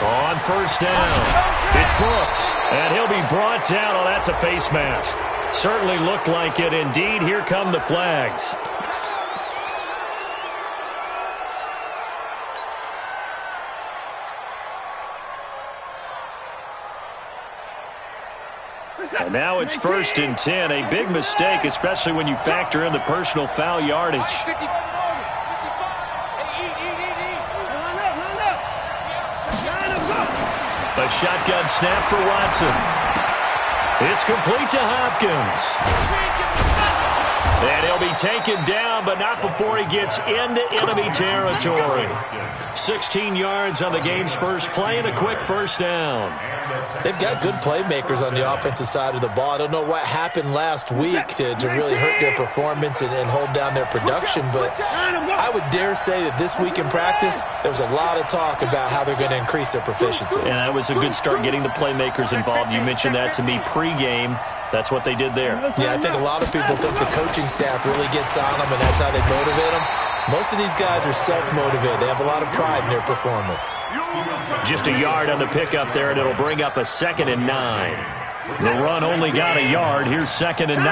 On first down, it's Brooks, and he'll be brought down. Oh, that's a face mask. Certainly looked like it. Indeed, here come the flags. And now it's 1st and 10. A big mistake, especially when you factor in the personal foul yardage. A shotgun snap for Watson. It's complete to Hopkins. And he'll be taken down, but not before he gets into enemy territory. 16 yards on the game's first play and a quick first down. They've got good playmakers on the offensive side of the ball. I don't know what happened last week to really hurt their performance and hold down their production, but I would dare say that this week in practice, there's a lot of talk about how they're going to increase their proficiency. And that was a good start getting the playmakers involved. You mentioned that to me pregame. That's what they did there. Yeah, I think a lot of people think the coaching staff really gets on them, and that's how they motivate them. Most of these guys are self-motivated. They have a lot of pride in their performance. Just a yard on the pickup there, and it'll bring up a 2nd and 9. The run only got a yard. Here's 2nd and 9.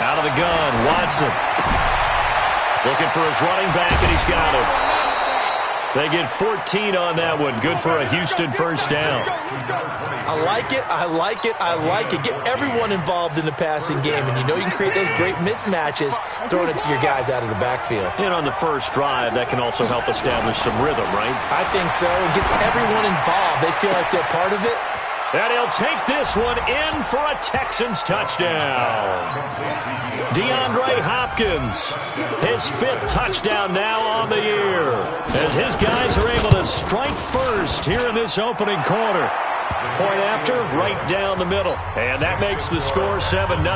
Out of the gun, Watson. Looking for his running back, and he's got him. They get 14 on that one. Good for a Houston first down. I like it. I like it. I like it. Get everyone involved in the passing game, and you know you can create those great mismatches throwing it to your guys out of the backfield. And on the first drive, that can also help establish some rhythm, right? I think so. It gets everyone involved. They feel like they're part of it. And he'll take this one in for a Texans touchdown. DeAndre Hopkins, his 5th touchdown now on the year, as his guys are able to strike first here in this opening quarter. Point after, right down the middle. And that makes the score 7-0.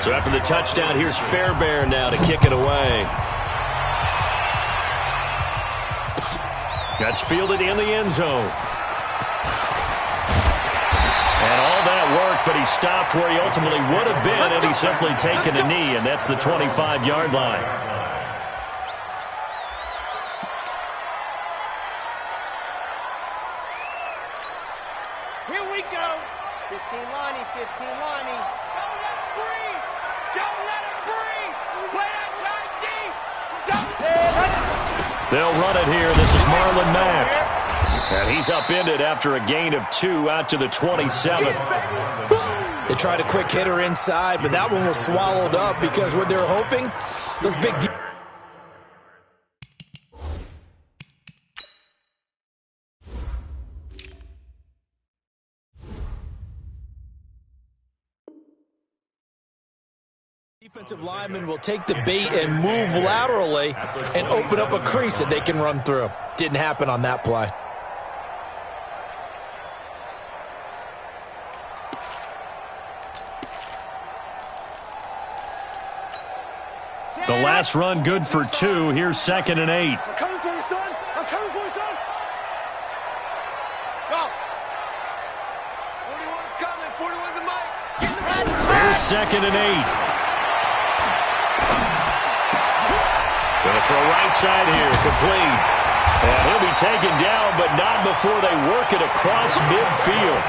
So after the touchdown, here's Fairbairn now to kick it away. That's fielded in the end zone. And all that work, but he stopped where he ultimately would have been, and he's simply taken a knee, and that's the 25-yard line. Here we go. 15 Lonnie, 15 Lonnie. Don't let him breathe. Don't let him breathe. Play that tight deep. They'll run it here. This is Marlon Mack. And he's upended after a gain of 2 out to the 27. They tried a quick hitter inside, but that one was swallowed up because what they're hoping, those big defensive linemen will take the bait and move laterally and open up a crease that they can run through. Didn't happen on that play. The last run good for 2. Here's 2nd and 8. I'm coming for you, son. I'm coming for you, son. Go. 41's coming. 41's the mic. Get the right. Here's 2nd and 8. Gonna throw right side here, complete. And he'll be taken down, but not before they work it across midfield.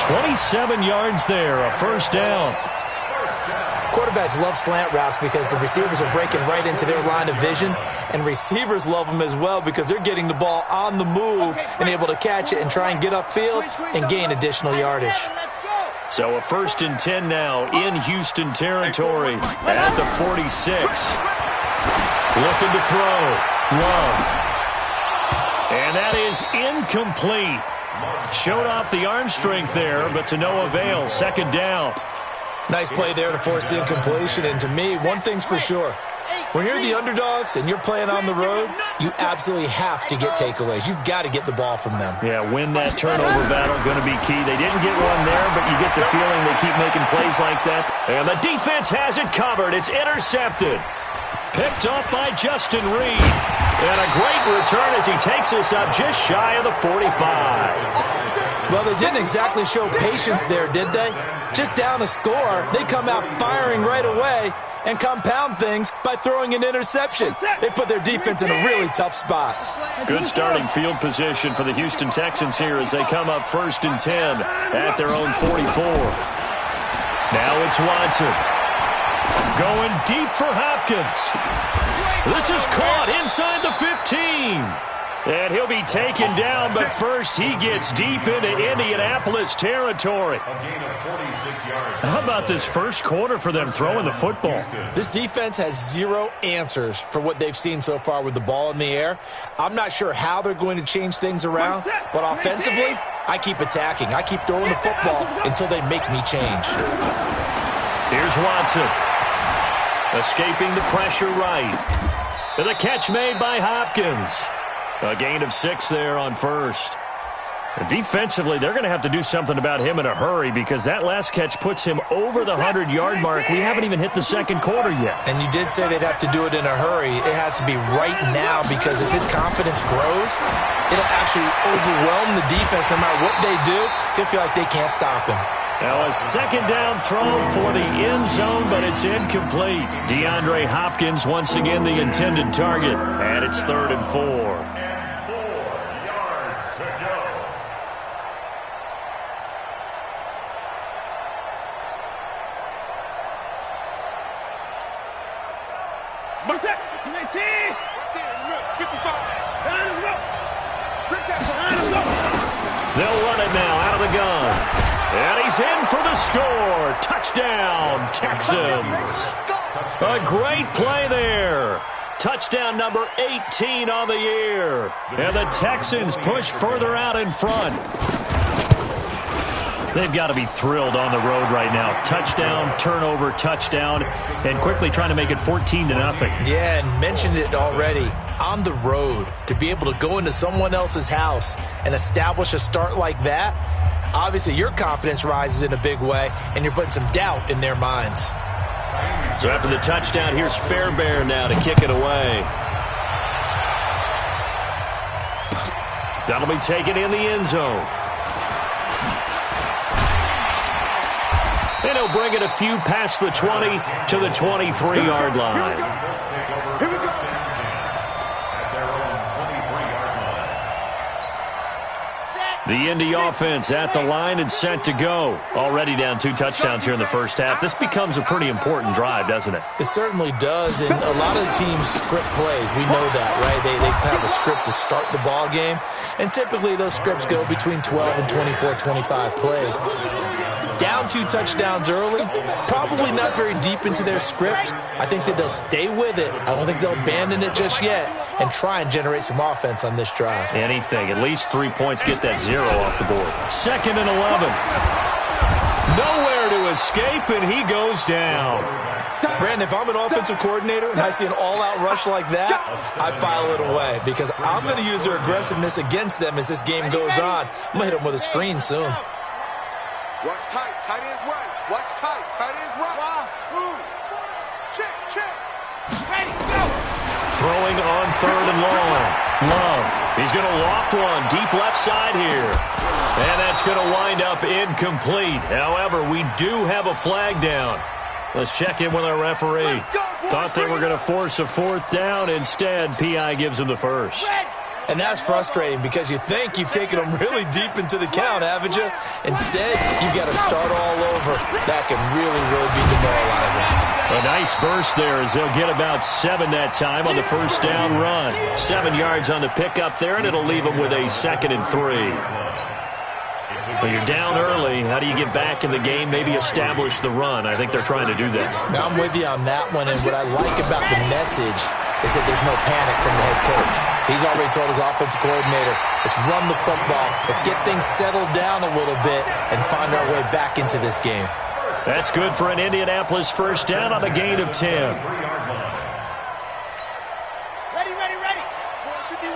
27 yards there, a first down. Quarterbacks love slant routes because the receivers are breaking right into their line of vision, and receivers love them as well because they're getting the ball on the move and able to catch it and try and get upfield and gain addial yardage. So a 1st and 10 now in Houston territory at the 46. Looking to throw. Love. And that is incomplete. Showed off the arm strength there, but to no avail. 2nd down. Nice play there to force the incompletion. And to me, one thing's for sure. When you're the underdogs and you're playing on the road, you absolutely have to get takeaways. You've got to get the ball from them. Yeah, win that turnover battle, going to be key. They didn't get one there, but you get the feeling they keep making plays like that. And the defense has it covered. It's intercepted. Picked off by Justin Reed. And a great return as he takes us up just shy of the 45. Well, they didn't exactly show patience there, did they? Just down a score, they come out firing right away and compound things by throwing an interception. They put their defense in a really tough spot. Good starting field position for the Houston Texans here as they come up 1st and 10 at their own 44. Now it's Watson. Going deep for Hopkins. This is caught inside the 15. And he'll be taken down, but first he gets deep into Indianapolis territory. How about this first quarter for them throwing the football? This defense has zero answers for what they've seen so far with the ball in the air. I'm not sure how they're going to change things around, but offensively, I keep attacking. I keep throwing the football until they make me change. Here's Watson. Escaping the pressure right. The catch made by Hopkins. A gain of 6 there on first. Defensively, they're going to have to do something about him in a hurry because that last catch puts him over the 100-yard mark. We haven't even hit the second quarter yet. And you did say they'd have to do it in a hurry. It has to be right now because as his confidence grows, it'll actually overwhelm the defense. No matter what they do, he'll feel like they can't stop him. Now a second down throw for the end zone, but it's incomplete. DeAndre Hopkins once again the intended target, and it's 3rd and 4. 4 yards to go. What's that? 19. 55. Time to go. Trick that behind him. They'll run it now out of the gun. And he's in for the score. Touchdown, Texans. A great play there. Touchdown number 18 on the year. And the Texans push further out in front. They've got to be thrilled on the road right now. Touchdown, turnover, touchdown, and quickly trying to make it 14-0. Yeah, and mentioned it already. On the road, to be able to go into someone else's house and establish a start like that, obviously your confidence rises in a big way, and you're putting some doubt in their minds. So after the touchdown, here's Fairbairn now to kick it away. That'll be taken in the end zone. And he'll bring it a few past the 20 to the 23-yard line. Here we go. The Indy offense at the line and set to go. Already down 2 touchdowns here in the first half. This becomes a pretty important drive, doesn't it? It certainly does, and a lot of the teams script plays. We know that, right? They have a script to start the ball game, and typically those scripts go between 12 and 24, 25 plays. Down 2 touchdowns early, probably not very deep into their script. I think that they'll stay with it. I don't think they'll abandon it just yet and try and generate some offense on this drive. Anything. At least 3 points. Get that 0 off the board. 2nd and 11. Nowhere to escape, and he goes down. Brandon, if I'm an offensive coordinator and I see an all-out rush like that, I file it away because I'm going to use their aggressiveness against them as this game goes on. I'm going to hit them with a screen soon. Watch tight. Tight ends right. Watch tight. Tight ends right. Move. Check. Ready, go. Throwing on 3rd and long. Love. He's going to loft one deep left side here. And that's going to wind up incomplete. However, we do have a flag down. Let's check in with our referee. Thought they were going to force a 4th down. Instead, PI gives him the first. And that's frustrating because you think you've taken them really deep into the count, haven't you? Instead, you've got to start all over. That can really be demoralizing. A nice burst there as they'll get about 7 that time on the first down run. 7 yards on the pickup there, and it'll leave them with a 2nd and 3. Well, you're down early. How do you get back in the game? Maybe establish the run. I think they're trying to do that. Now, I'm with you on that one, and what I like about the message is that there's no panic from the head coach. He's already told his offensive coordinator, let's run the football, let's get things settled down a little bit and find our way back into this game. That's good for an Indianapolis first down on a gain of 10. Ready. 451.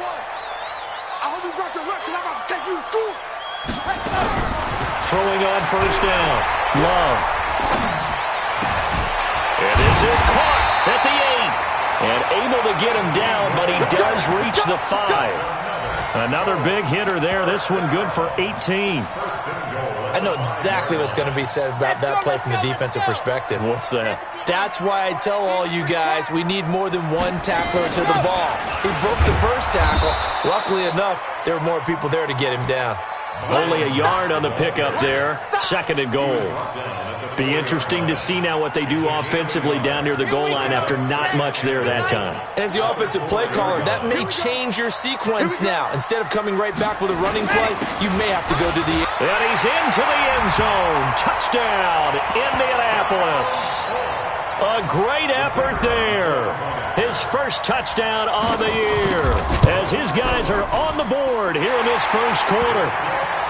I hope you brought your lunch because I'm about to take you to school. Throwing on first down. Love. And this is caught at the 8. And able to get him down, but he does reach the 5. Another big hitter there. This one good for 18. I know exactly what's going to be said about that play from the defensive perspective. What's that? That's why I tell all you guys we need more than one tackler to the ball. He broke the first tackle. Luckily enough, there were more people there to get him down. Only a yard on the pickup there. 2nd and goal. Be interesting to see now what they do offensively down near the goal line after not much there that time. As the offensive play caller, that may change your sequence now. Instead of coming right back with a running play, you may have to go to the... And he's into the end zone. Touchdown, Indianapolis. A great effort there. His first touchdown on the year as his guys are on the board here in this first quarter.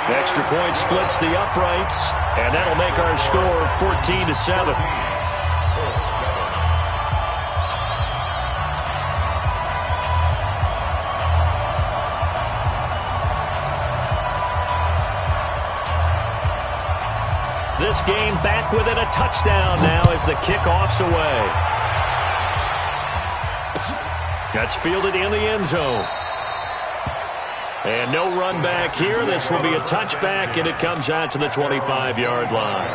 Extra point splits the uprights, and that'll make our score 14-7. This game back within a touchdown now as the kickoff's away. That's fielded in the end zone. And no run back here. This will be a touchback, and it comes out to the 25-yard line.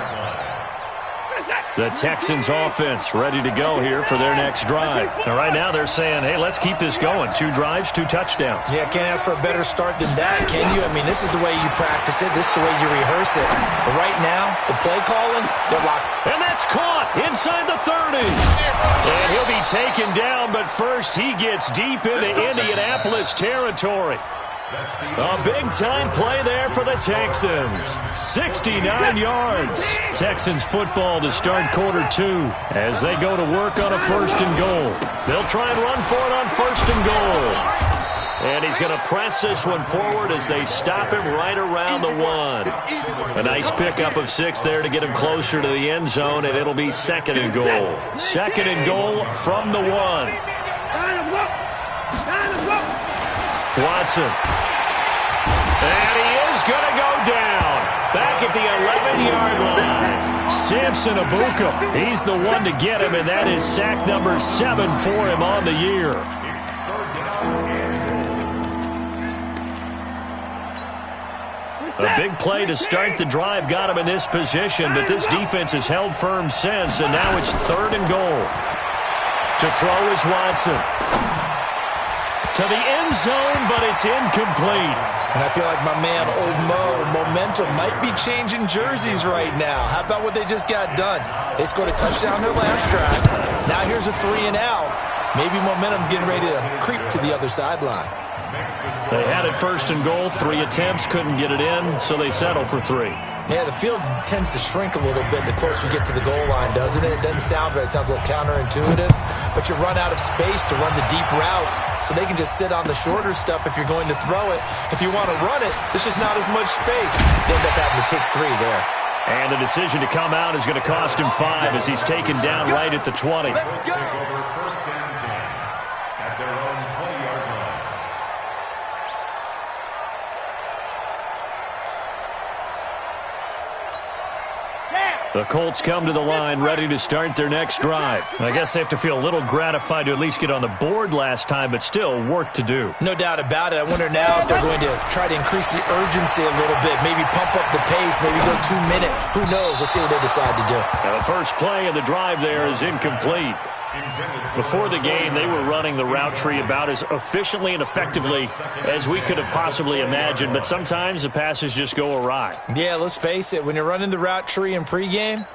The Texans offense ready to go here for their next drive. Now, right now they're saying, hey, let's keep this going. 2 drives, 2 touchdowns. Yeah, can't ask for a better start than that, can you? I mean, this is the way you practice it. This is the way you rehearse it. But right now, the play calling, they're locked. And that's caught inside the 30. And he'll be taken down, but first he gets deep into Indianapolis territory. A big-time play there for the Texans. 69 yards. Texans football to start quarter 2 as they go to work on a 1st and goal. They'll try and run for it on 1st and goal. And he's going to press this one forward as they stop him right around the 1. A nice pickup of 6 there to get him closer to the end zone, and it'll be 2nd and goal. 2nd and goal from the 1. Watson. And he is going to go down. Back at the 11-yard line. Samson Abuka. He's the one to get him, and that is sack number 7 for him on the year. A big play to start the drive got him in this position, but this defense has held firm since, and now it's 3rd and goal. To throw is Watson. To the end zone, but it's incomplete. And I feel like my man, Old Mo, momentum might be changing jerseys right now. How about what they just got done? They scored a touchdown their last drive. Now here's a 3 and out. Maybe momentum's getting ready to creep to the other sideline. They had it 1st and goal. 3 attempts, couldn't get it in, so they settle for 3. Yeah, the field tends to shrink a little bit the closer you get to the goal line, doesn't it? It doesn't sound right. It sounds a little counterintuitive. But you run out of space to run the deep routes, so they can just sit on the shorter stuff if you're going to throw it. If you want to run it, there's just not as much space. They end up having to take 3 there. And the decision to come out is going to cost him 5 as he's taken down right at the 20. The Colts come to the line ready to start their next drive. I guess they have to feel a little gratified to at least get on the board last time, but still work to do. No doubt about it. I wonder now if they're going to try to increase the urgency a little bit, maybe pump up the pace, maybe go 2-minute. Who knows? Let's see what they decide to do. Now the first play of the drive there is incomplete. Before the game, they were running the route tree about as efficiently and effectively as we could have possibly imagined, but sometimes the passes just go awry. Yeah, let's face it. When you're running the route tree in pregame,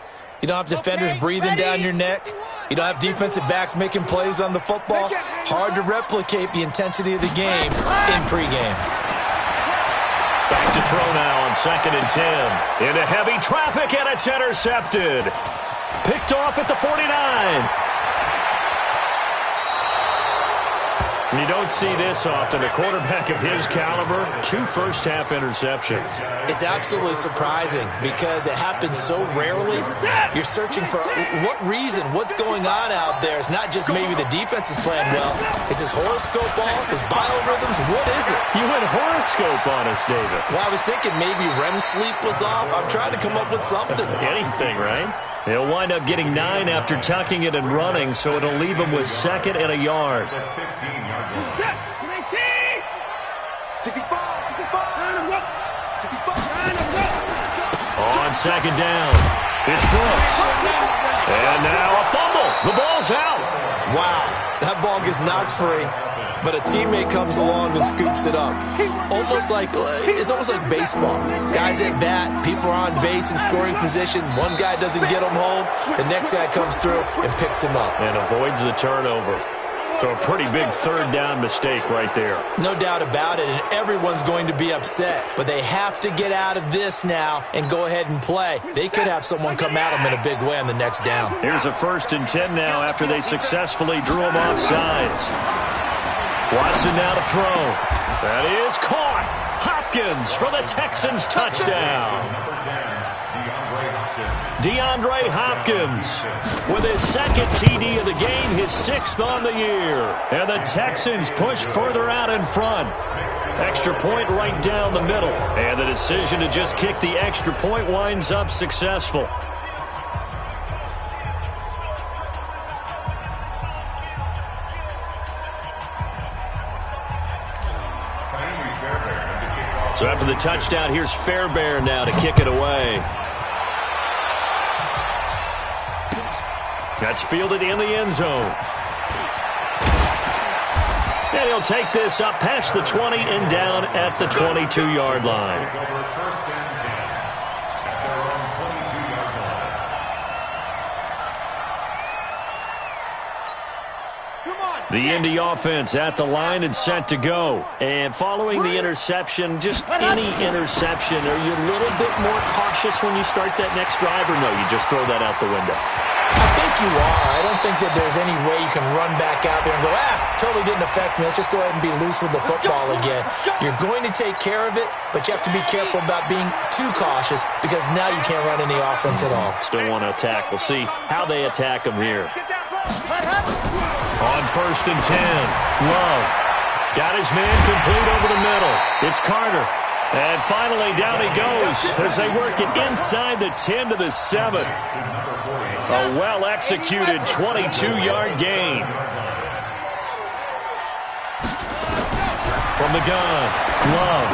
you don't have defenders breathing down your neck. You don't have defensive backs making plays on the football. Hard to replicate the intensity of the game in pregame. Back to throw now on 2nd and 10. Into heavy traffic, and it's intercepted. Picked off at the 49. You don't see this often. A quarterback of his caliber, 2 first-half interceptions. It's absolutely surprising because it happens so rarely. You're searching for what reason, what's going on out there. It's not just maybe the defense is playing well. Is his horoscope off? His biorhythms? What is it? You went horoscope on us, David. Well, I was thinking maybe REM sleep was off. I'm trying to come up with something. Anything, right? He'll wind up getting 9 after tucking it and running, so it'll leave him with 2nd and a yard. 65, 65, on 2nd down, it's Brooks. And now a fumble. The ball's out. Wow, that ball gets knocked free, but a teammate comes along and scoops it up. It's almost like baseball. Guys at bat, people are on base in scoring position. One guy doesn't get him home. The next guy comes through and picks him up. And avoids the turnover. So a pretty big 3rd down mistake right there. No doubt about it, and everyone's going to be upset. But they have to get out of this now and go ahead and play. They could have someone come at them in a big way on the next down. Here's a 1st and 10 now after they successfully drew him off sides. Watson now to throw. That is caught. Hopkins for the Texans touchdown. DeAndre Hopkins with his 2nd TD of the game, his 6th on the year. And the Texans push further out in front. Extra point right down the middle. And the decision to just kick the extra point winds up successful. So after the touchdown, here's Fairbairn now to kick it away. That's fielded in the end zone. And he'll take this up past the 20 and down at the 22-yard line. The Indy offense at the line and set to go. And following the interception, just any interception, are you a little bit more cautious when you start that next drive, or no, you just throw that out the window? I think you are. I don't think that there's any way you can run back out there and go, totally didn't affect me. Let's just go ahead and be loose with the football again. You're going to take care of it, but you have to be careful about being too cautious because now you can't run any offense at all. Still want to attack. We'll see how they attack them here. On 1st and 10, Love got his man complete over the middle. It's Carter. And finally, down he goes as they work it inside the 10 to the 7. A well-executed 22-yard gain. From the gun, Love.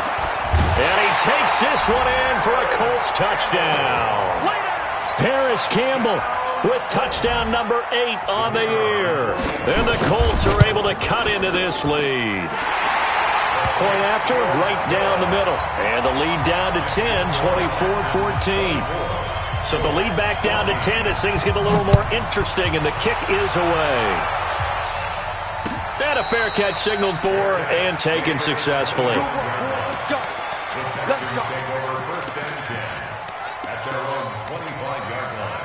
And he takes this one in for a Colts touchdown. Paris Campbell with touchdown number 8 on the year. And the Colts are able to cut into this lead. Point after, right down the middle. And the lead down to 10, 24-14. So the lead back down to 10 as things get a little more interesting, and the kick is away. And a fair catch signaled for and taken successfully. Let's go. Take over 1st and 10 at their own 25-yard line.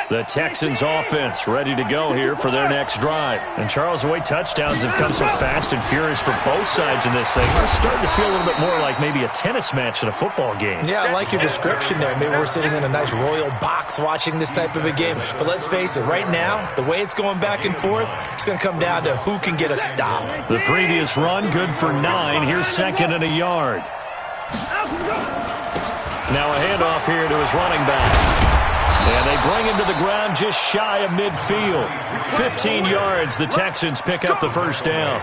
The Texans offense ready to go here for their next drive. And Charles, the way touchdowns have come so fast and furious for both sides in this thing, it's starting to feel a little bit more like maybe a tennis match in a football game. Yeah, I like your description there. Maybe we're sitting in a nice royal box watching this type of a game. But let's face it, right now, the way it's going back and forth, it's going to come down to who can get a stop. The previous run, good for 9. Here's 2nd and a yard. Now a handoff here to his running back. And they bring him to the ground just shy of midfield. 15 yards, the Texans pick up the 1st down.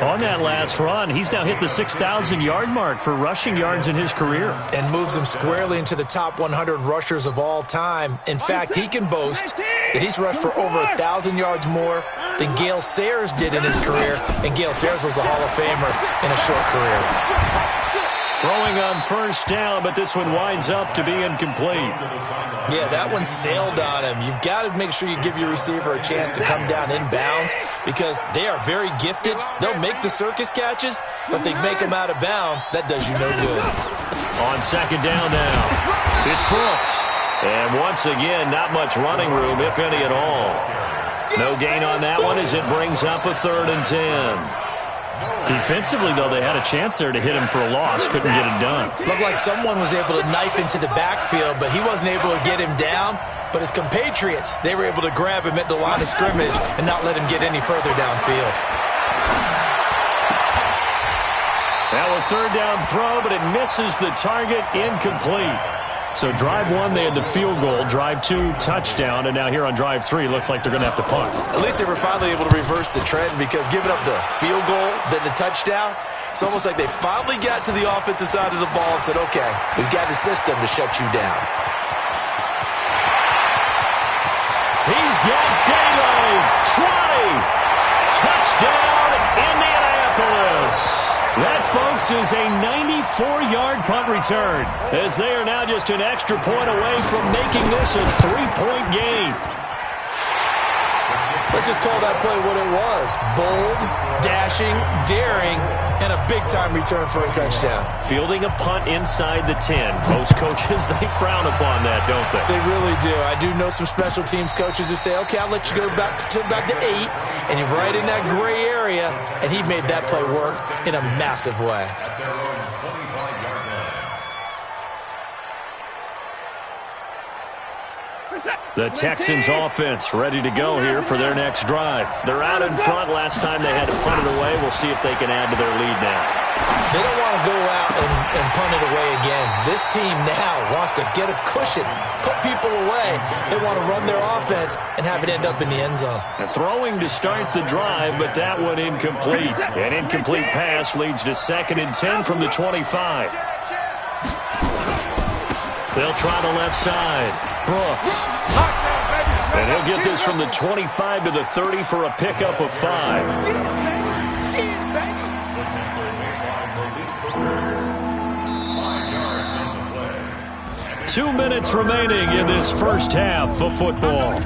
On that last run, he's now hit the 6,000-yard mark for rushing yards in his career. And moves him squarely into the top 100 rushers of all time. In fact, he can boast that he's rushed for over 1,000 yards more than Gale Sayers did in his career. And Gale Sayers was a Hall of Famer in a short career. Throwing on 1st down, but this one winds up to be incomplete. Yeah, that one sailed on him. You've got to make sure you give your receiver a chance to come down inbounds because they are very gifted. They'll make the circus catches, but they make them out of bounds. That does you no good. On 2nd down now, it's Brooks. And once again, not much running room, if any at all. No gain on that one as it brings up a 3rd and 10. Defensively, though, they had a chance there to hit him for a loss. Couldn't get it done. Looked like someone was able to knife into the backfield, but he wasn't able to get him down. But his compatriots, they were able to grab him at the line of scrimmage and not let him get any further downfield. Now a third down throw, but it misses the target, incomplete. So drive one, they had the field goal. Drive two, touchdown. And now here on drive three, looks like they're going to have to punt. At least they were finally able to reverse the trend, because giving up the field goal, then the touchdown, it's almost like they finally got to the offensive side of the ball and said, okay, we've got the system to shut you down. He's got daylight. 20. Touchdown, Indianapolis. That, folks, is a 94-yard punt return, as they are now just an extra point away from making this a 3-point game. Let's just call that play what it was. Bold, dashing, daring, and a big-time return for a touchdown. Fielding a punt inside the 10. Most coaches, they frown upon that, don't they? They really do. I do know some special teams coaches who say, okay, I'll let you go back to about the 8, and you're right in that gray area, and he made that play work in a massive way. The Texans offense ready to go here for their next drive. They're out in front. Last time they had to punt it away. We'll see if they can add to their lead now. They don't want to go out and punt it away again. This team now wants to get a cushion, put people away. They want to run their offense and have it end up in the end zone. Throwing to start the drive, but that one incomplete. An incomplete pass leads to 2nd and 10 from the 25. They'll try the left side. Brooks. And he'll get this from the 25 to the 30 for a pickup of 5. 2 minutes remaining in this first half of football.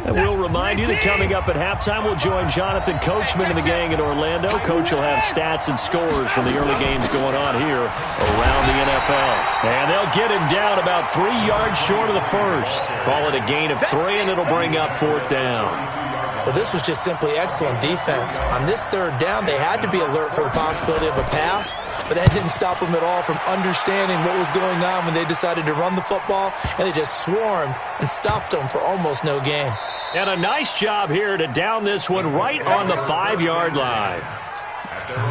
And we'll remind you that coming up at halftime, we'll join Jonathan Coachman and the gang in Orlando. Coach will have stats and scores from the early games going on here around the NFL. And they'll get him down about 3 yards short of the first. Call it a gain of 3, and it'll bring up 4th down. Well, this was just simply excellent defense. On this 3rd down, they had to be alert for the possibility of a pass, but that didn't stop them at all from understanding what was going on when they decided to run the football, and they just swarmed and stopped them for almost no gain. And a nice job here to down this one right on the 5-yard line.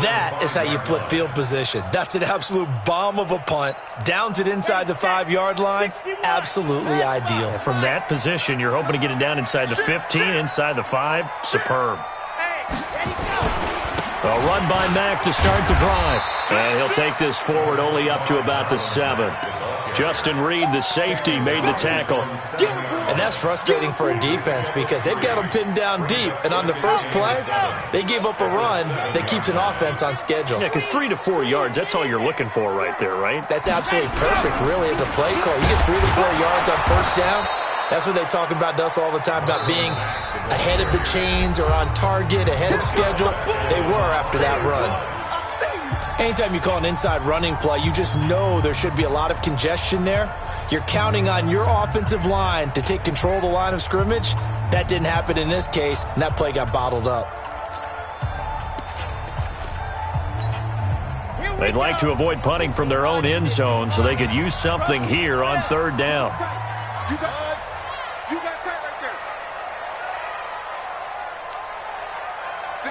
That is how you flip field position. That's an absolute bomb of a punt. Downs it inside the 5-yard line. Absolutely ideal. From that position, you're hoping to get it down inside the 15, inside the 5. Superb. A run by Mack to start the drive. And he'll take this forward only up to about the 7. Justin Reed, the safety, made the tackle. And that's frustrating for a defense because they've got them pinned down deep. And on the first play, they gave up a run that keeps an offense on schedule. Yeah, because 3 to 4 yards, that's all you're looking for right there, right? That's absolutely perfect, really, as a play call. You get 3 to 4 yards on first down. That's what they talk about us all the time, about being ahead of the chains or on target, ahead of schedule. They were after that run. Anytime you call an inside running play, you just know there should be a lot of congestion there. You're counting on your offensive line to take control of the line of scrimmage. That didn't happen in this case, and that play got bottled up. They'd like to avoid punting from their own end zone so they could use something here on 3rd down. You got tight right there.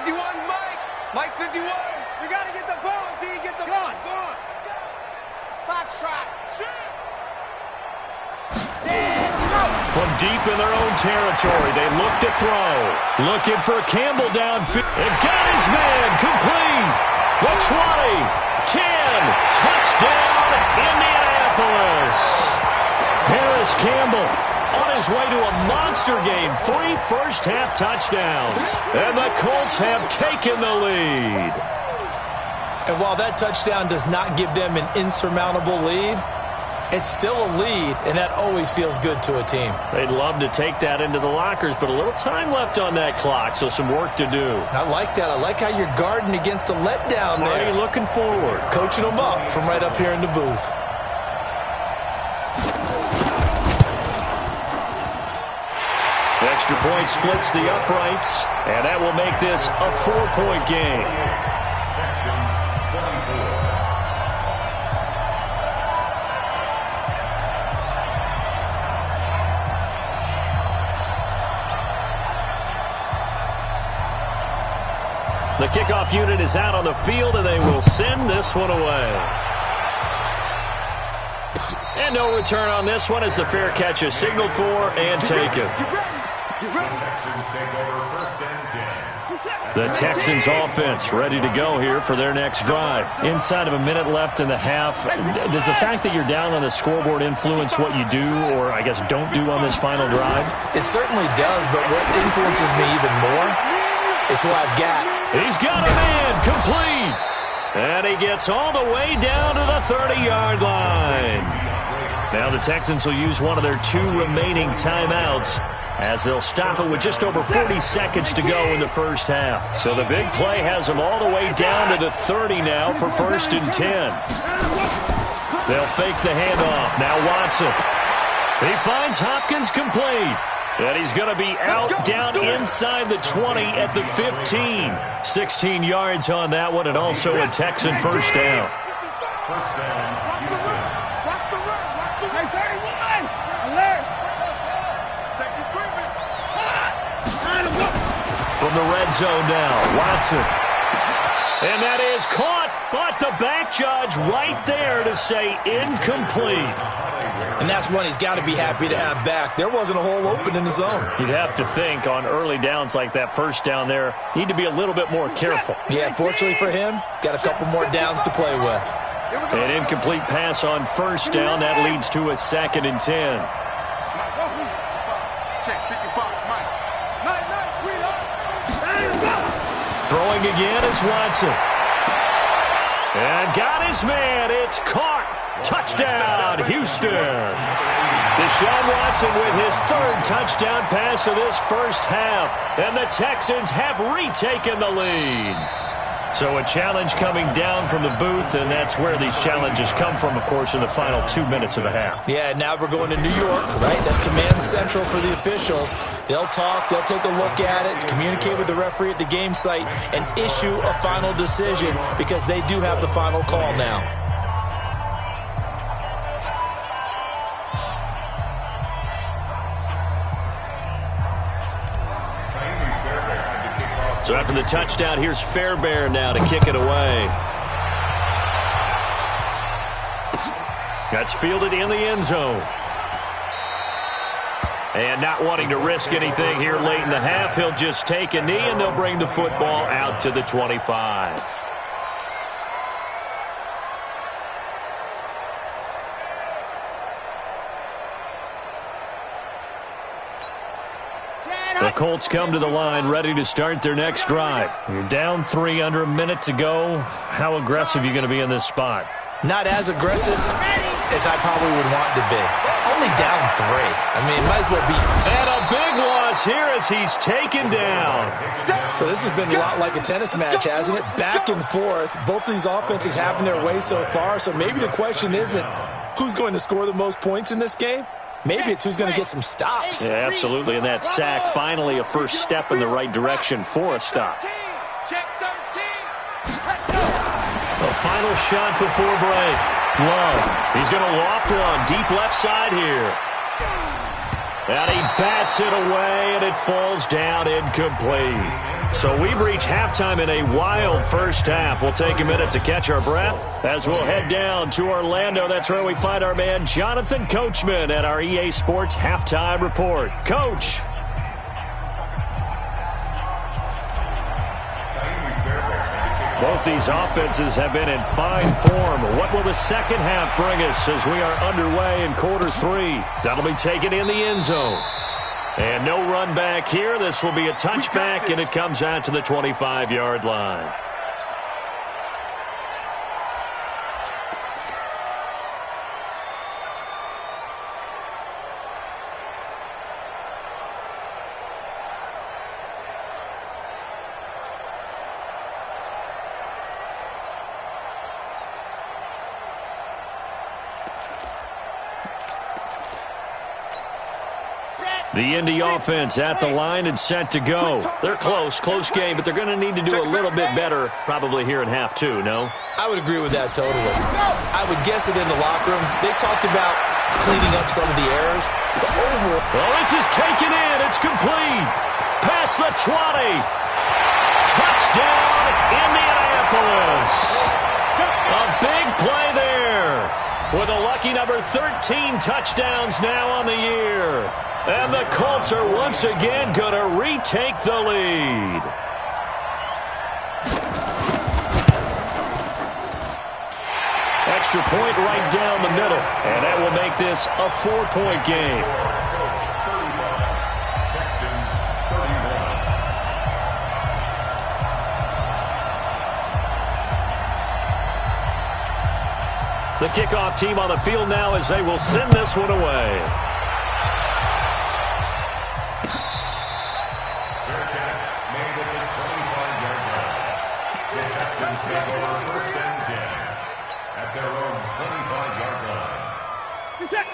51, Mike 51. You got to get the ball, D. Get the ball. Go on. Foxtrot. From deep in their own territory, they look to throw. Looking for Campbell downfield. And got his man complete. The 20, 10, touchdown, Indianapolis. Harris Campbell on his way to a monster game. 3 first-half touchdowns. And the Colts have taken the lead. And while that touchdown does not give them an insurmountable lead, it's still a lead, and that always feels good to a team. They'd love to take that into the lockers, but a little time left on that clock, so some work to do. I like that. I like how you're guarding against a letdown there. Already looking forward. Coaching them up from right up here in the booth. Extra point splits the uprights, and that will make this a 4-point game. The kickoff unit is out on the field, and they will send this one away. And no return on this one as the fair catch is signaled for and taken. The Texans offense ready to go here for their next drive. Inside of a minute left in the half, does the fact that you're down on the scoreboard influence what you do or, I guess, don't do on this final drive? It certainly does, but what influences me even more is who I've got. He's got a man complete. And he gets all the way down to the 30-yard line. Now the Texans will use one of their 2 remaining timeouts as they'll stop it with just over 40 seconds to go in the first half. So the big play has them all the way down to the 30 now for 1st and 10. They'll fake the handoff. Now Watson. He finds Hopkins complete. And he's going to be out down inside the 20 at the 15. 16 yards on that one, and also a Texan first down. From the red zone now, Watson. And that is caught, but the back judge right there to say incomplete. And that's one he's got to be happy to have back. There wasn't a hole open in the zone. You'd have to think on early downs like that first down there, need to be a little bit more careful. Yeah, fortunately for him, got a couple more downs to play with. An incomplete pass on first down. That leads to a 2nd and 10. Throwing again is Watson. And got his man. It's caught. Touchdown, Houston. Deshaun Watson with his 3rd touchdown pass of this first half. And the Texans have retaken the lead. So a challenge coming down from the booth, and that's where these challenges come from, of course, in the final 2 minutes of the half. Yeah, now we're going to New York, right? That's command central for the officials. They'll talk, they'll take a look at it, communicate with the referee at the game site, and issue a final decision because they do have the final call now. So after the touchdown, here's Fairbairn now to kick it away. That's fielded in the end zone. And not wanting to risk anything here late in the half, he'll just take a knee, and they'll bring the football out to the 25. The Colts come to the line ready to start their next drive. You're down 3 under a minute to go. How aggressive are you going to be in this spot? Not as aggressive as I probably would want to be. Only down 3. I mean, might as well be. And a big loss here as he's taken down. So this has been a lot like a tennis match, hasn't it? Back and forth. Both of these offenses having their way so far. So maybe the question isn't who's going to score the most points in this game. Maybe it's who's going to get some stops. Yeah, absolutely. And that sack, finally a first step in the right direction for a stop. The final shot before break. Love. He's going to loft one deep left side here. And he bats it away, and it falls down incomplete. So we've reached halftime in a wild first half. We'll take a minute to catch our breath as we'll head down to Orlando. That's where we find our man Jonathan Coachman at our EA Sports Halftime Report. Coach. Both these offenses have been in fine form. What will the second half bring us as we are underway in quarter 3? That'll be taken in the end zone. And no run back here. This will be a touchback, and it comes out to the 25-yard line. The Indy offense at the line and set to go. They're close game, but they're going to need to do a little bit better probably here in half 2, no? I would agree with that totally. I would guess it in the locker room. They talked about cleaning up some of the errors. The overall. Well, this is taken in. It's complete. Past the 20. Touchdown, with a lucky number 13 touchdowns now on the year. And the Colts are once again going to retake the lead. Extra point right down the middle, and that will make this a 4-point game. The kickoff team on the field now as they will send this one away.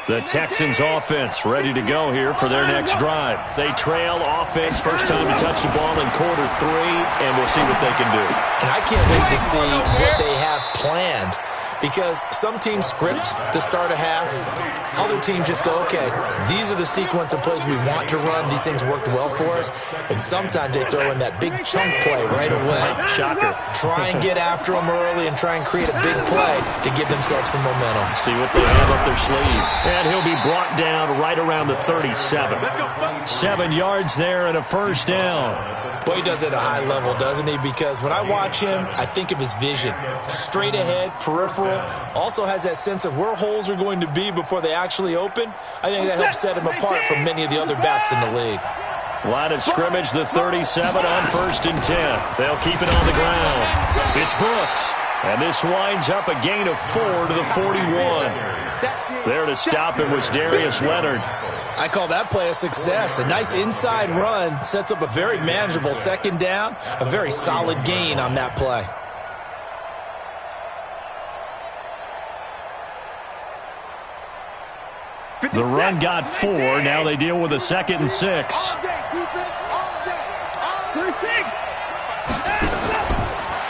The Texans offense ready to go here for their next drive. They trail offense, first time to touch the ball in quarter 3, and we'll see what they can do. And I can't wait to see what they have planned, because some teams script to start a half. Other teams just go, okay, these are the sequence of plays we want to run. These things worked well for us. And sometimes they throw in that big chunk play right away. Shocker. Try and get after them early and try and create a big play to give themselves some momentum. See what they have up their sleeve. And he'll be brought down right around the 37. 7 yards there and a first down. Boy, he does it at a high level, doesn't he? Because when I watch him, I think of his vision. Straight ahead, peripheral. Also has that sense of where holes are going to be before they actually open. I think that helps set him apart from many of the other backs in the league. Line of scrimmage, the 37 on 1st and 10. They'll keep it on the ground. It's Brooks. And this winds up a gain of 4 to the 41. There to stop him was Darius Leonard. I call that play a success. A nice inside run sets up a very manageable second down. A very solid gain on that play. The run got 4. Now they deal with a 2nd and 6.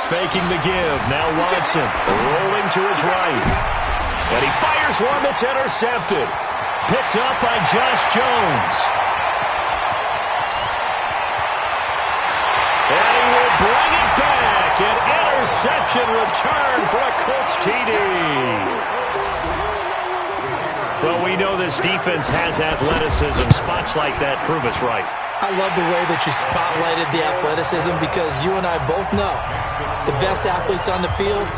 Faking the give. Now Watson rolling to his right. And he fires one that's intercepted. Picked up by Josh Jones. And he will bring it back. An interception return for a Colts TD. Well, we know this defense has athleticism. Spots like that prove us right. I love the way that you spotlighted the athleticism, because you and I both know the best athletes on the field,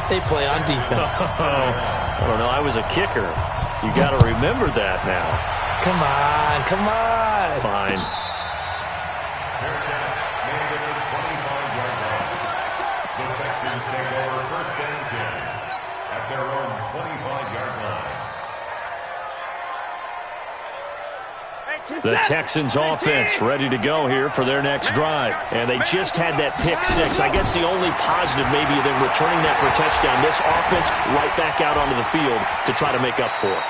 they play on defense. I don't know. I was a kicker. You got to remember that now. Come on, come on. Fine. The Texans take over 1st and 10 at their own 25-yard line. The Texans offense ready to go here for their next drive. And they just had that pick 6. I guess the only positive maybe of them returning that for a touchdown. This offense right back out onto the field to try to make up for it.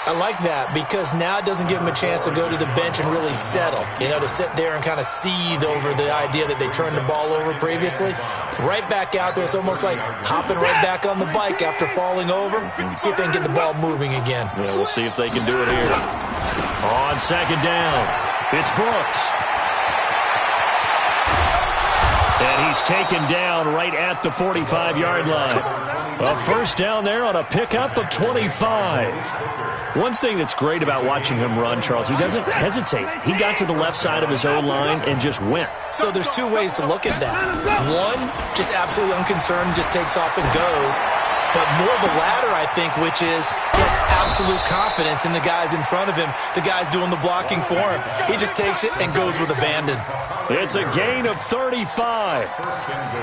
I like that, because now it doesn't give them a chance to go to the bench and really settle. You know, to sit there and kind of seethe over the idea that they turned the ball over previously. Right back out there. It's almost like hopping right back on the bike after falling over. See if they can get the ball moving again. Yeah, we'll see if they can do it here. On 2nd down, it's Brooks. And he's taken down right at the 45-yard line. A first down there on a pickup of 25. One thing that's great about watching him run, Charles, he doesn't hesitate. He got to the left side of his own line and just went. So there's 2 ways to look at that. One, just absolutely unconcerned, just takes off and goes. But more the latter, I think, which is he has absolute confidence in the guys in front of him, the guys doing the blocking for him. He just takes it and goes with abandon. It's a gain of 35.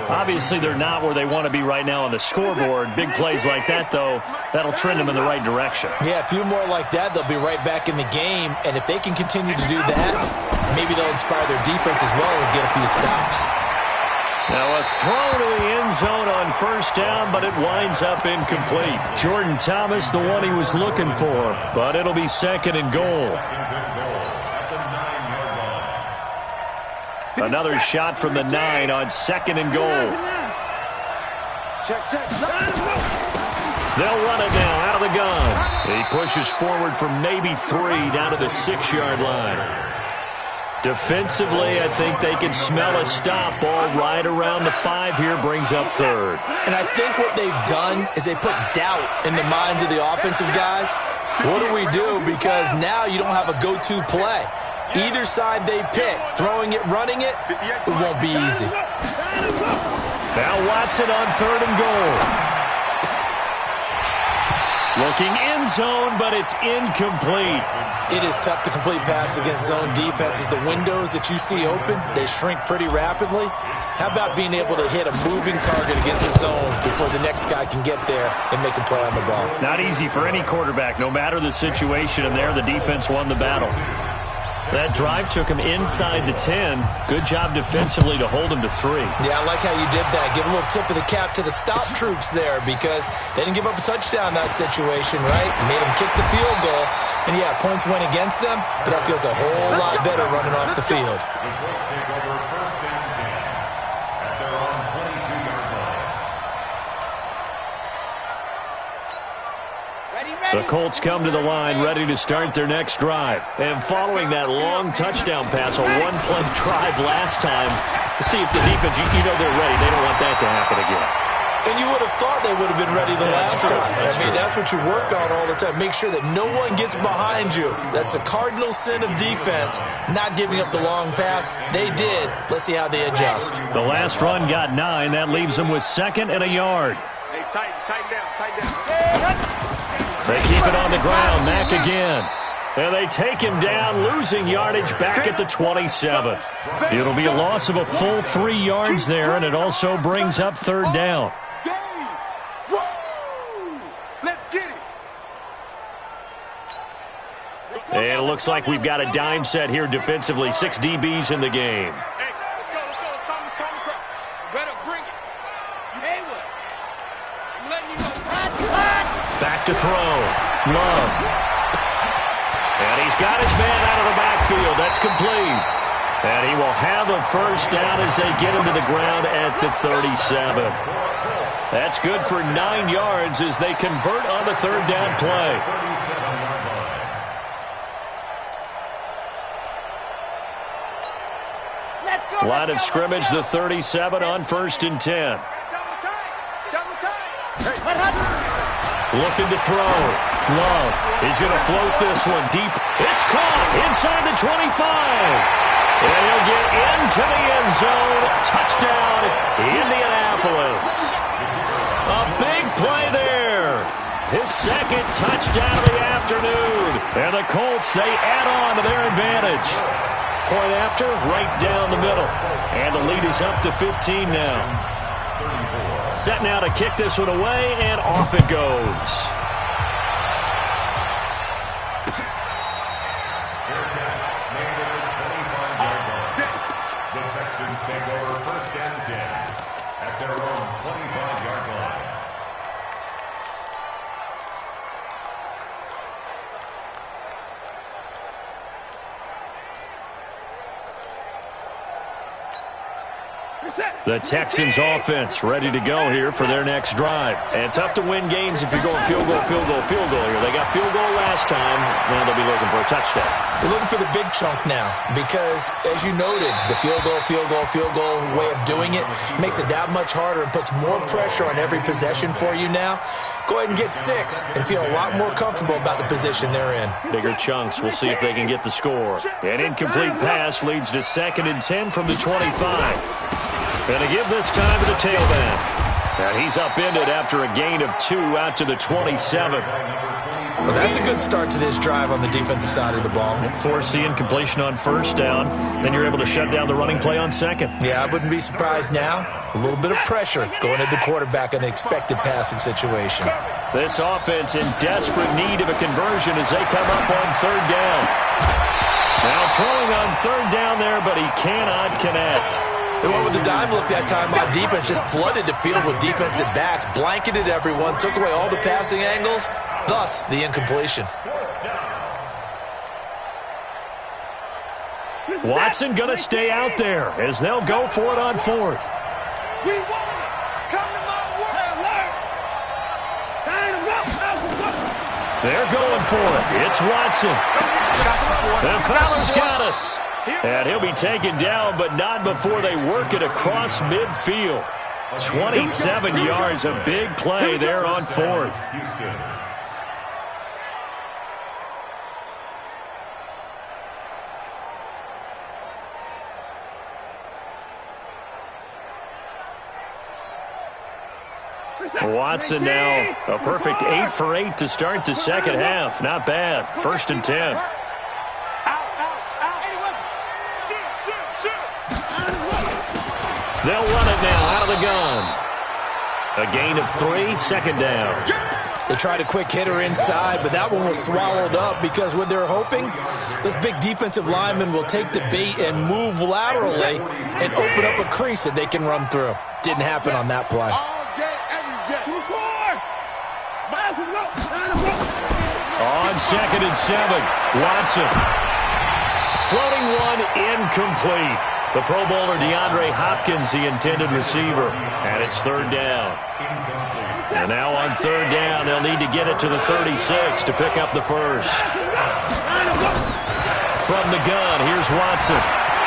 Obviously, they're not where they want to be right now on the scoreboard. Big plays like that, though, that'll trend them in the right direction. Yeah, a few more like that, they'll be right back in the game. And if they can continue to do that, maybe they'll inspire their defense as well and get a few stops. Now a throw to the end zone on 1st down, but it winds up incomplete. Jordan Thomas, the one he was looking for, but it'll be 2nd and goal. Another shot from the 9 on 2nd and goal. Check. They'll run it now out of the gun. He pushes forward for maybe 3 down to the 6-yard line. Defensively, I think they can smell a stop. Ball right around the 5 here, brings up third. And I think what they've done is they put doubt in the minds of the offensive guys. What do we do? Because now you don't have a go-to play. Either side they pick, throwing it, running it, it won't be easy. Now Watson on 3rd and goal. Looking in zone, but it's incomplete. It is tough to complete passes against zone defenses. The windows that you see open, they shrink pretty rapidly. How about being able to hit a moving target against a zone before the next guy can get there and make a play on the ball? Not easy for any quarterback, no matter the situation, and there the defense won the battle. That drive took him inside the 10. Good job defensively to hold him to 3. Yeah, I like how you did that. Give a little tip of the cap to the stop troops there because they didn't give up a touchdown in that situation, right? Made them kick the field goal. And, yeah, points went against them, but that feels a whole lot better running off the field. The Colts take over 1st and 10 at their own 22-yard line. The Colts come to the line ready to start their next drive. And following that long touchdown pass, a one-play drive last time, to see if the defense, you know they're ready. They don't want that to happen again. And you would have thought they would have been ready the last time. That's what you work on all the time. Make sure that no one gets behind you. That's the cardinal sin of defense, not giving up the long pass. They did. Let's see how they adjust. The last run got 9. That leaves them with 2nd and a yard. Hey, tighten down. They keep it on the ground. Mack again. And they take him down, losing yardage back at the 27. It'll be a loss of a full 3 yards there, and it also brings up 3rd down. Let's get it. And it looks like we've got a dime set here defensively. 6 DBs in the game. Hey, let's go. Tommy Cross. Better bring it. Haywood. I'm letting you know. Back to throw. Love. And he's got his man out of the backfield. That's complete. And he will have a 1st down as they get him to the ground at the 37. That's good for 9 yards as they convert on the 3rd down play. Line of scrimmage, the 37 on 1st and 10. Looking to throw. Love. He's going to float this one deep. It's caught inside the 25. And he'll get into the end zone. Touchdown, Indianapolis. A big play there. His 2nd touchdown of the afternoon. And the Colts, they add on to their advantage. Point after, right down the middle. And the lead is up to 15 now. Set now to kick this one away, and off it goes. The Texans take over 1st and 10 at their own 25-yard line. The Texans offense ready to go here for their next drive. And tough to win games if you're going field goal here. They got field goal last time. Now they'll be looking for a touchdown. We're looking for the big chunk now because, as you noted, the field goal way of doing it makes it that much harder and puts more pressure on every possession for you now. Go ahead and get 6 and feel a lot more comfortable about the position they're in. Bigger chunks. We'll see if they can get the score. An incomplete pass leads to 2nd and 10 from the 25. And to give this time to the tailback. And he's upended after a gain of 2 out to the 27. Well, that's a good start to this drive on the defensive side of the ball. Force the incompletion on 1st down. Then you're able to shut down the running play on 2nd. Yeah, I wouldn't be surprised now. A little bit of pressure going at the quarterback in an expected passing situation. This offense in desperate need of a conversion as they come up on 3rd down. Now throwing on 3rd down there, but he cannot connect. They went with the dime look that time on defense, just flooded the field with defensive backs, blanketed everyone, took away all the passing angles, thus the incompletion. Watson going to stay out there as they'll go for it on 4th. We want it. Come to my word. They're going for it. It's Watson. And Fowler's got it. And he'll be taken down, but not before they work it across midfield. 27 yards, a big play there on fourth. Watson now a perfect 8 for 8 to start the second half. Not bad. 1st and 10. They'll run it now out of the gun. A gain of 3, second down. They tried a quick hitter inside, but that one was swallowed up because when they're hoping, those big defensive linemen will take the bait and move laterally and open up a crease that they can run through. Didn't happen on that play. On 2nd and 7, Watson. Floating one, incomplete. The Pro Bowler DeAndre Hopkins, the intended receiver. And it's 3rd down. And now on 3rd down, they'll need to get it to the 36 to pick up the first. From the gun, here's Watson.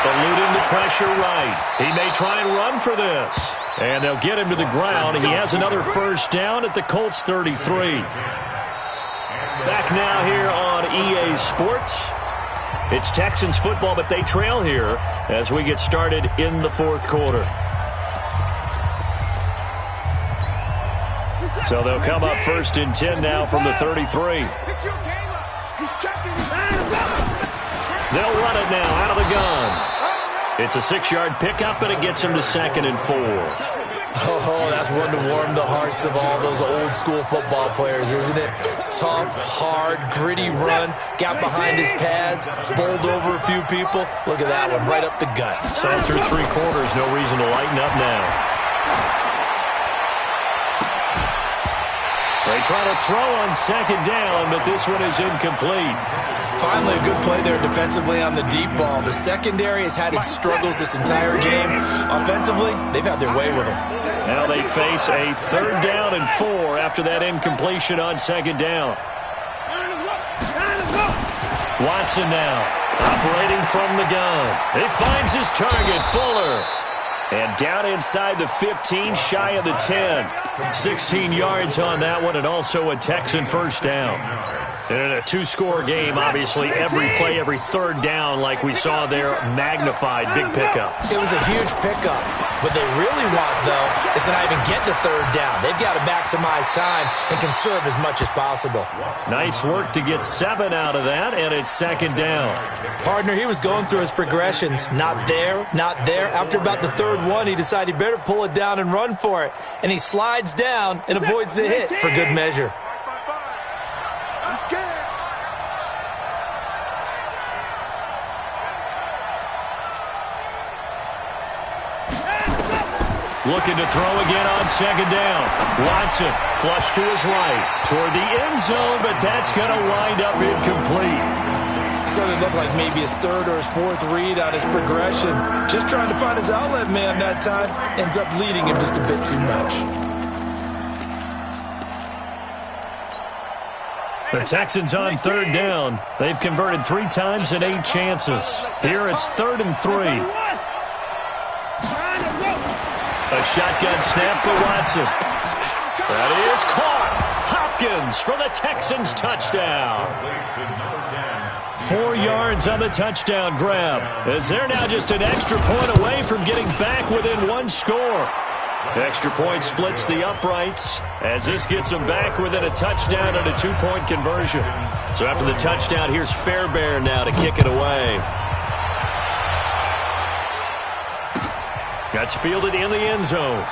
Eluding the pressure right. He may try and run for this. And they'll get him to the ground. He has another first down at the Colts 33. Back now here on EA Sports. It's Texans football, but they trail here as we get started in the 4th quarter. So they'll come up 1st and 10 now from the 33. They'll run it now out of the gun. It's a 6-yard pickup, and it gets him to 2nd and 4. Oh, that's one to warm the hearts of all those old-school football players, isn't it? Tough, hard, gritty run, got behind his pads, bowled over a few people. Look at that one, right up the gut. So through 3 quarters, no reason to lighten up now. They try to throw on 2nd down, but this one is incomplete. Finally, a good play there defensively on the deep ball. The secondary has had its struggles this entire game. Offensively, they've had their way with them. Now they face a 3rd down and 4 after that incompletion on 2nd down. Watson now operating from the gun. He finds his target, Fuller. And down inside the 15, shy of the 10. 16 yards on that one, and also a Texan first down. And in a 2-score game, obviously, every play, every 3rd down, like we saw there, magnified, big pickup. It was a huge pickup. What they really want, though, is to not even get to 3rd down. They've got to maximize time and conserve as much as possible. Nice work to get 7 out of that, and it's 2nd down. Partner, he was going through his progressions. Not there, not there. After about the 3rd one, he decided he better pull it down and run for it. And he slides down and avoids the hit for good measure. Looking to throw again on 2nd down. Watson, flush to his right, toward the end zone, but that's going to wind up incomplete. So it looked like maybe his 3rd or his 4th read on his progression. Just trying to find his outlet man that time. Ends up leading him just a bit too much. The Texans on 3rd down. They've converted 3 times in 8 chances. Here it's 3rd and 3. A shotgun snap for Watson. That is caught. Hopkins for the Texans touchdown. 4 yards on the touchdown grab, as they're now just an extra point away from getting back within 1 score. Extra point splits the uprights as this gets them back within a touchdown and a 2-point conversion. So after the touchdown, here's Fairbairn now to kick it away. That's fielded in the end zone.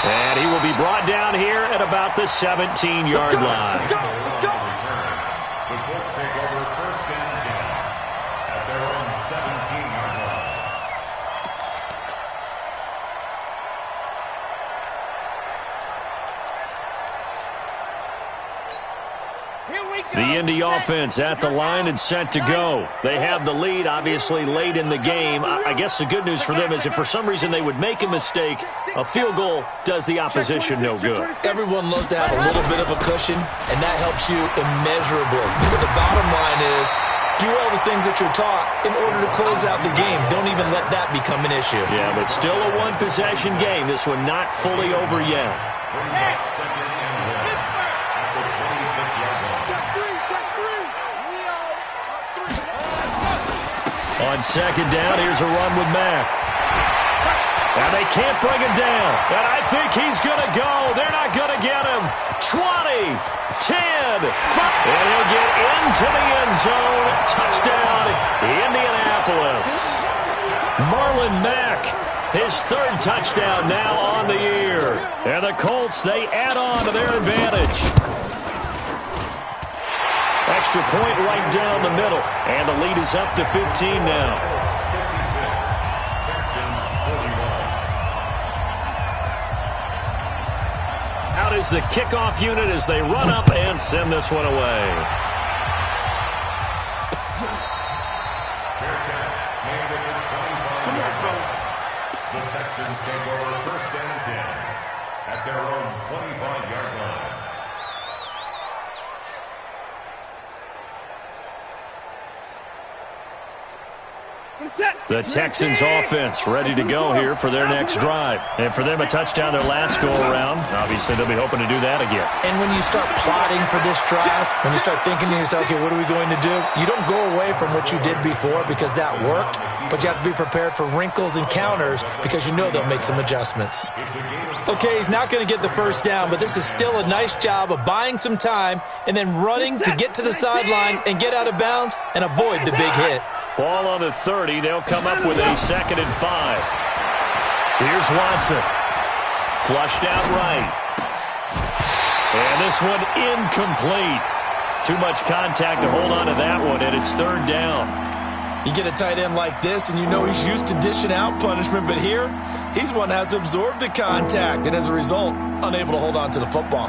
And he will be brought down here at about the 17-yard line. The Colts take over 1st and 10 at their own 17-yard line. The Indy offense at the line and set to go. They have the lead, obviously, late in the game. I guess the good news for them is if for some reason they would make a mistake, a field goal does the opposition no good. Everyone loves to have a little bit of a cushion, and that helps you immeasurably. But the bottom line is, Do all the things that you're taught in order to close out the game. Don't even let that become an issue. Yeah, but still a one-possession game. This one not fully over yet. On second down, here's a run with Mack. And they can't bring him down. And I think he's going to go. They're not going to get him. 20, 10, 5. And he'll get into the end zone. Touchdown, Indianapolis. Marlon Mack, his third touchdown now on the year. And the Colts, they add on to their advantage. Extra point right down the middle. And the lead is up to 15 now. Out is the kickoff unit as they run up and send this one away. The Texans take over first and 10 at their own 25-yard line. The Texans offense ready to go here for their next drive. And for them, a touchdown their last go-around. Obviously, they'll be hoping to do that again. And when you start plotting for this drive, when you start thinking to yourself, okay, what are we going to do? You don't go away from what you did before because that worked, but you have to be prepared for wrinkles and counters because you know they'll make some adjustments. Okay, he's not going to get the first down, but this is still a nice job of buying some time and then running to get to the sideline and get out of bounds and avoid the big hit. Ball on the 30. They'll come up with a 2nd and 5. Here's Watson. Flushed out right. And this one incomplete. Too much contact to hold on to that one, and it's 3rd down. You get a tight end like this, and you know he's used to dishing out punishment, but here, he's one that has to absorb the contact, and as a result, unable to hold on to the football.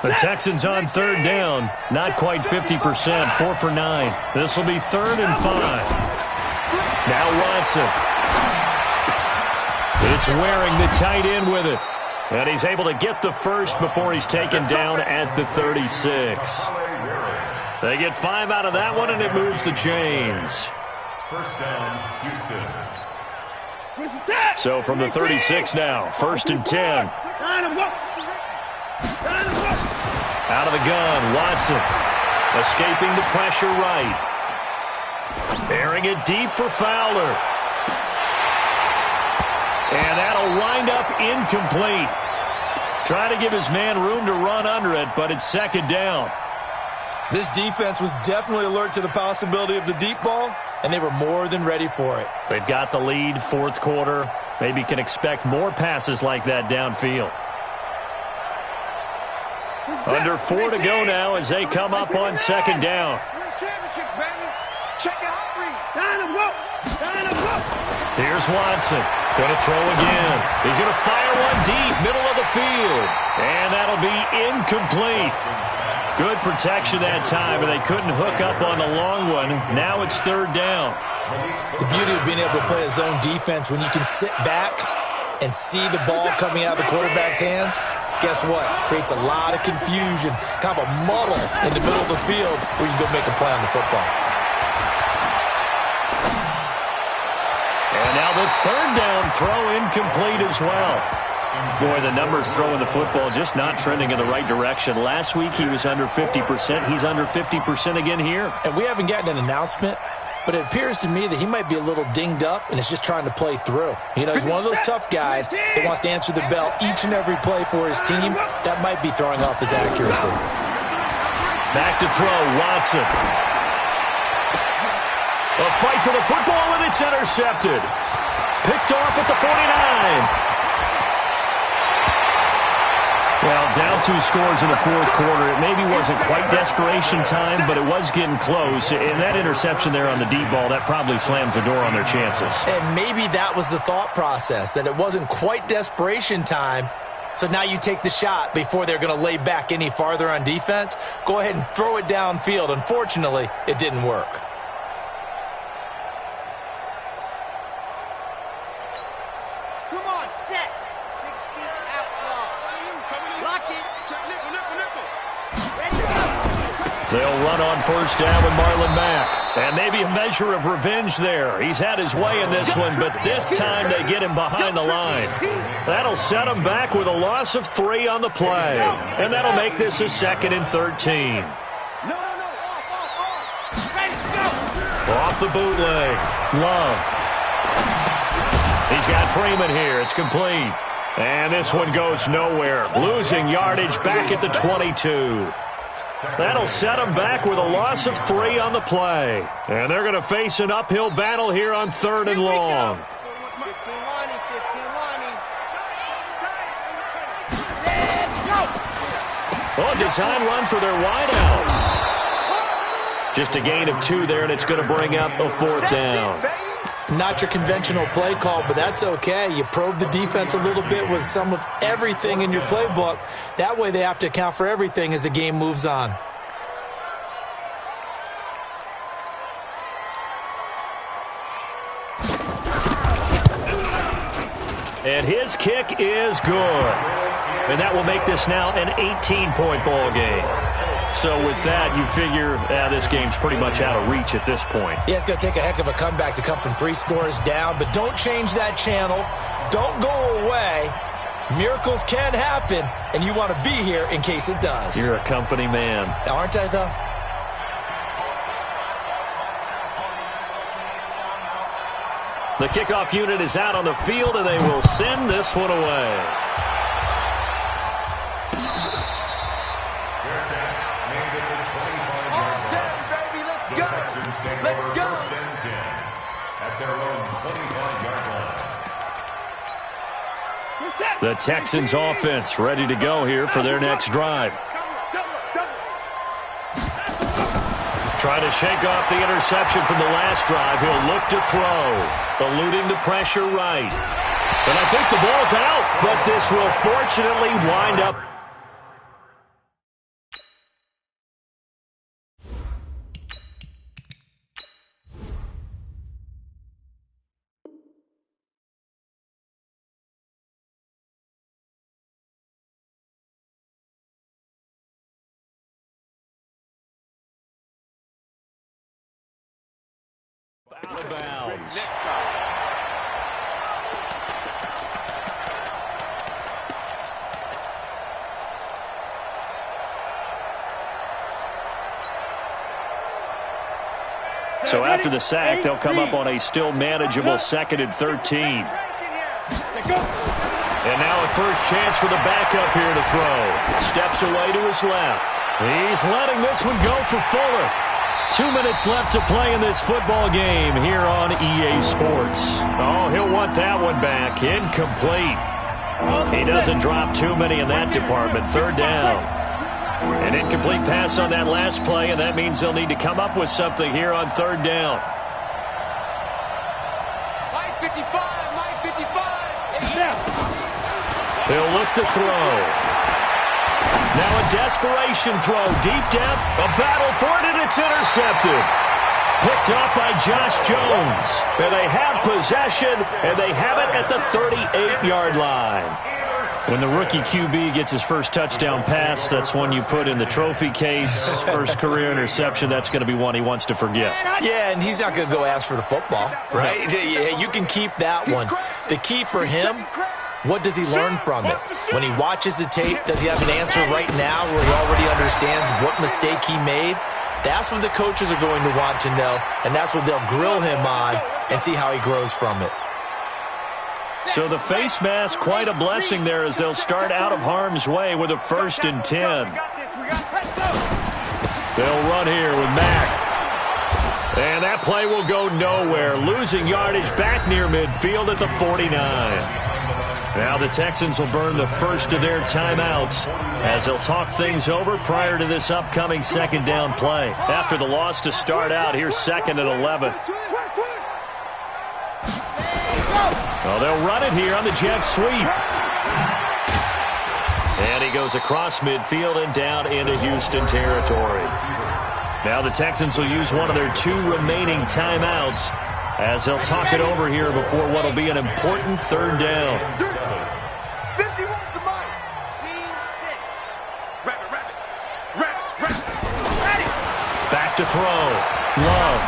The Texans on 3rd down, not quite 50%, 4 for 9. This will be 3rd and 5. Now Watson. It's wearing the tight end with it. And he's able to get the first before he's taken down at the 36. They get 5 out of that one, and it moves the chains. First down, Houston. So from the 36 now, 1st and 10. Out of the gun, Watson. Escaping the pressure right. Airing it deep for Fowler. And that'll wind up incomplete. Trying to give his man room to run under it, but it's 2nd down. This defense was definitely alert to the possibility of the deep ball, and they were more than ready for it. They've got the lead, 4th quarter. Maybe can expect more passes like that downfield. Under 4 to go now as they come up on 2nd down. Here's Watson. Going to throw again. He's going to fire one deep, middle of the field. And that'll be incomplete. Good protection that time, and they couldn't hook up on the long one. Now it's 3rd down. The beauty of being able to play a zone defense when you can sit back and see the ball coming out of the quarterback's hands, guess what? Creates a lot of confusion, kind of a muddle in the middle of the field where you can go make a play on the football. And now the 3rd down throw incomplete as well. Boy, the numbers throwing the football just not trending in the right direction. Last week he was under 50%. He's under 50% again here. And we haven't gotten an announcement, but it appears to me that he might be a little dinged up and is just trying to play through. You know, he's one of those tough guys that wants to answer the bell each and every play for his team. That might be throwing off his accuracy. Back to throw, Watson. A fight for the football, and it's intercepted. Picked off at the 49. Well, down 2 scores in the 4th quarter. It maybe wasn't quite desperation time, but it was getting close. And that interception there on the deep ball, that probably slams the door on their chances. And maybe that was the thought process, that it wasn't quite desperation time. So now you take the shot before they're going to lay back any farther on defense. Go ahead and throw it downfield. Unfortunately, it didn't work. Come on, set. 60 outlaw. Lock it. Nickel. Ready to go. They'll run on first down with Marlon Mack. And maybe a measure of revenge there. He's had his way in this one, but this time they get him behind the line. That'll set him back with a loss of 3 on the play. And that'll make this a 2nd and 13. Off the bootleg. Love. He's got Freeman here. It's complete. And this one goes nowhere. Losing yardage back at the 22. That'll set him back with a loss of 3 on the play. And they're going to face an uphill battle here on 3rd and long. 15 Lonnie, 15 Lonnie. Oh, design run for their wideout. Just a gain of 2 there, and it's going to bring up a 4th down. Not your conventional play call, but that's okay. You probe the defense a little bit with some of everything in your playbook. That way they have to account for everything as the game moves on. And his kick is good. And that will make this now an 18-point ball game. So with that, you figure this game's pretty much out of reach at this point. Yeah, it's going to take a heck of a comeback to come from 3 scores down, but don't change that channel. Don't go away. Miracles can happen, and you want to be here in case it does. You're a company man. Aren't I, though? The kickoff unit is out on the field, and they will send this one away. The Texans offense ready to go here for their next drive. Trying to shake off the interception from the last drive. He'll look to throw, eluding the pressure right. And I think the ball's out, but this will fortunately wind up. Out of bounds. So after the sack, they'll come up on a still manageable 2nd and 13. And now a first chance for the backup here to throw. Steps away to his left. He's letting this one go for Fuller. 2 minutes left to play in this football game here on EA Sports. Oh, he'll want that one back. Incomplete. He doesn't drop too many in that department. 3rd down. An incomplete pass on that last play, and that means they'll need to come up with something here on 3rd down. Line 55, line 55. He'll look to throw. Now a desperation throw deep down. A battle for it, and it's intercepted. Picked up by Josh Jones. And they have possession, and they have it at the 38-yard line. When the rookie QB gets his first touchdown pass, that's one you put in the trophy case. First career interception, that's going to be one he wants to forget. Yeah, and he's not going to go ask for the football, right? No. Yeah, you can keep that one. The key for him, what does he learn from it? When he watches the tape, does he have an answer right now where he already understands what mistake he made? That's what the coaches are going to want to know, and that's what they'll grill him on and see how he grows from it. So the face mask, quite a blessing there as they'll start out of harm's way with a 1st and 10. They'll run here with Mack. And that play will go nowhere, losing yardage back near midfield at the 49. Now the Texans will burn the first of their timeouts as they'll talk things over prior to this upcoming 2nd down play. After the loss to start out, here's 2nd and 11. Well, they'll run it here on the jet sweep. And he goes across midfield and down into Houston territory. Now the Texans will use one of their 2 remaining timeouts as they'll talk it over here before what will be an important 3rd down. 51 to mine. Scene 6. Rabbit. Ready. to throw. Love.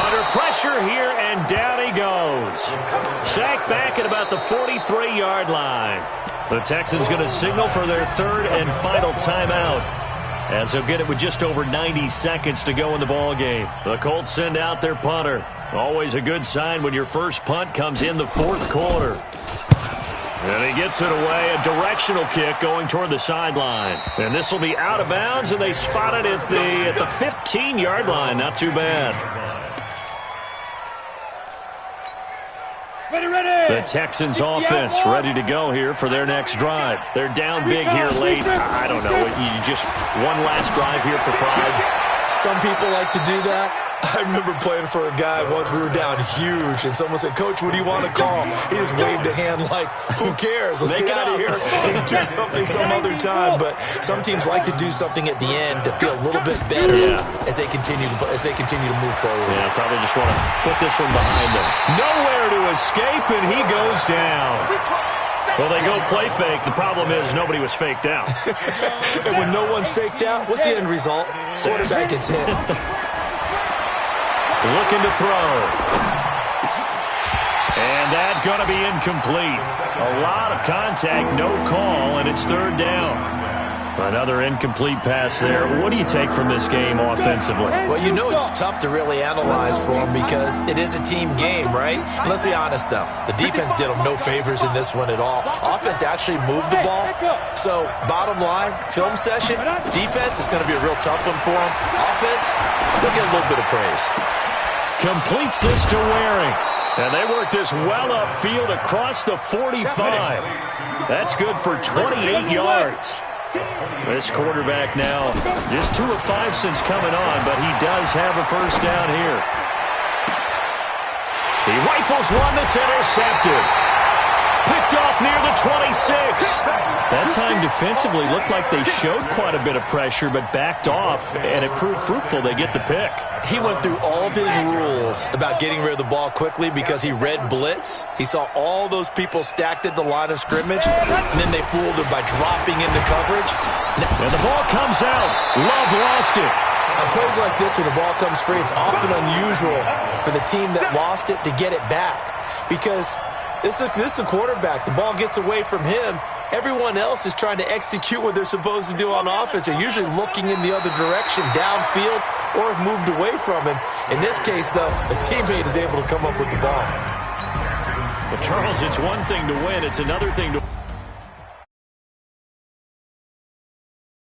Under pressure here, and down he goes. Sacked back at about the 43-yard line. The Texans going to signal for their third and final timeout, as they'll get it with just over 90 seconds to go in the ball game. The Colts send out their punter. Always a good sign when your first punt comes in the fourth quarter. And he gets it away, a directional kick going toward the sideline. And this will be out of bounds, and they spot it at the 15-yard line. Not too bad. The Texans offense ready to go here for their next drive. They're down big here late. I don't know. You just one last drive here for pride. Some people like to do that. I remember playing for a guy once. We were down huge, and someone said, "Coach, what do you want to call?" He just waved a hand like, "Who cares? Let's get out of here and do something some other time." But some teams like to do something at the end to feel a little bit better as they continue to move forward. Yeah, probably just want to put this one behind them. Nowhere to escape, and he goes down. Well, they go play fake. The problem is nobody was faked out. And when no one's faked out, what's the end result? Quarterback gets hit. Looking to throw. And that's going to be incomplete. A lot of contact, no call, and it's third down. Another incomplete pass there. What do you take from this game offensively? Well, you know it's tough to really analyze for them because it is a team game, right? And let's be honest, though. The defense did them no favors in this one at all. Offense actually moved the ball. So, bottom line, film session, defense is going to be a real tough one for them. Offense, they'll get a little bit of praise. Completes this to Waring. And they work this well upfield across the 45. That's good for 28 yards. This quarterback now just 2 of 5 since coming on, but he does have a first down here. He rifles one that's intercepted. Picked off near the 26. That time defensively looked like they showed quite a bit of pressure, but backed off, and it proved fruitful. They get the pick. He went through all of his rules about getting rid of the ball quickly because he read blitz. He saw all those people stacked at the line of scrimmage, and then they fooled him by dropping into coverage. And the ball comes out. Love lost it. On plays like this, when the ball comes free, it's often unusual for the team that lost it to get it back because this is the quarterback. The ball gets away from him. Everyone else is trying to execute what they're supposed to do on offense. They're usually looking in the other direction, downfield, or have moved away from him. In this case, though, a teammate is able to come up with the ball. Well, Charles, it's one thing to win. It's another thing to